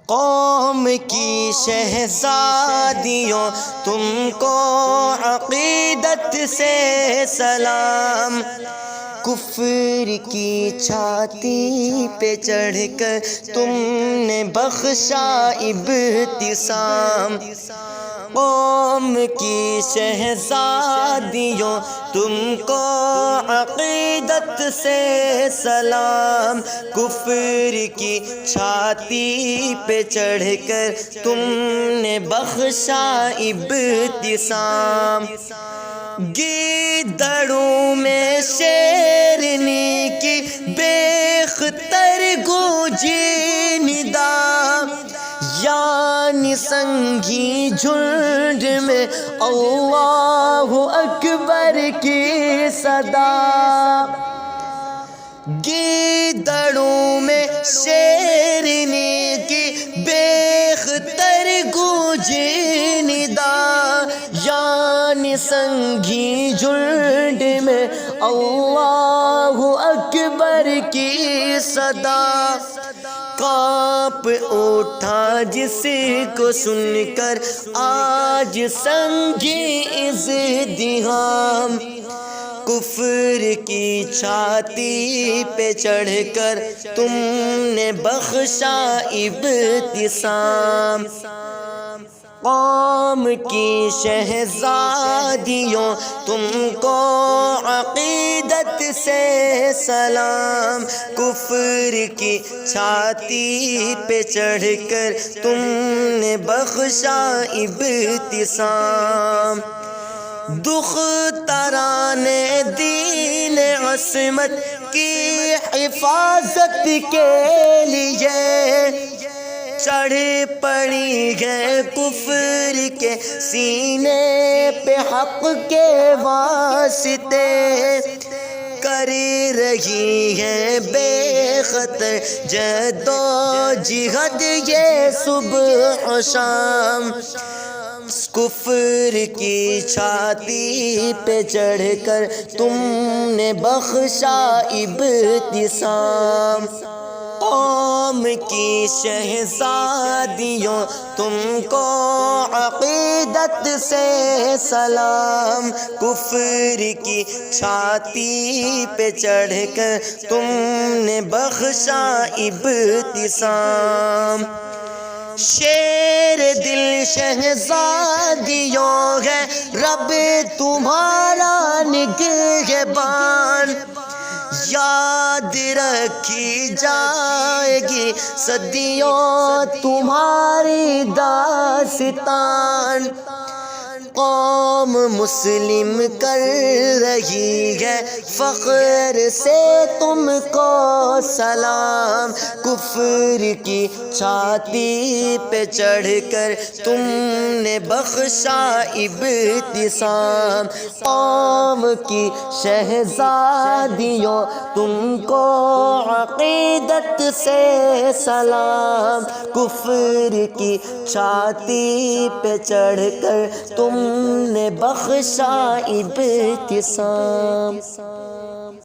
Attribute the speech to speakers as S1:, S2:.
S1: قوم کی شہزادیوں تم کو عقیدت سے سلام، کفر کی چھاتی پہ چڑھ کر تم نے بخشا ابتسام۔ قوم کی شہزادیوں تم کو عقیدت سے سلام، کفر کی چھاتی پہ چڑھ کر تم نے بخشا ابتسام۔ گیدڑوں میں شیرنی کی بیختر گونجی ندا، یعنی سنگھی جھنڈ میں اللہ اکبر کی صدا۔ گیدڑوں میں شیرنی کی بیختر گونجی ندا، یعنی سنگھی جھنڈ میں اللہ اکبر کی صدا۔ کانپ اٹھا جس کو سن کر آج سنگھی ازدحام، کفر کی چھاتی پہ چڑھ کر تم نے بخشا ابتسام۔ قوم کی شہزادیوں تم کو عقیدت سے سلام، کفر کی چھاتی پہ چڑھ کر تم نے بخشا ابتسام۔ دختران دین عصمت کی حفاظت کے لیے چڑھ پڑی ہے کفر کے سینے پہ حق کے واسطے، کر رہی ہے بے خطر جد و جہد یہ صبح و شام۔ کفر کی چھاتی پہ چڑھ کر تم نے بخشا ابتسام۔ قوم کی شہزادیوں تم کو عقیدت سے سلام، کفر کی چھاتی پہ چڑھ کر تم نے بخشا ابتسام۔ شیر دل شہزادیوں ہے رب تمہارا نگہبان، یاد رکھی جائے گی صدیوں تمہاری داستان۔ قوم مسلم کر رہی ہے فخر سے تم کو سلام، کفر کی چھاتی پہ چڑھ کر تم نے بخشا ابتسام۔ قوم کی شہزادیوں تم کو عقیدت سے سلام، کفر کی چھاتی پہ چڑھ کر تم نے بخشا ابتسام۔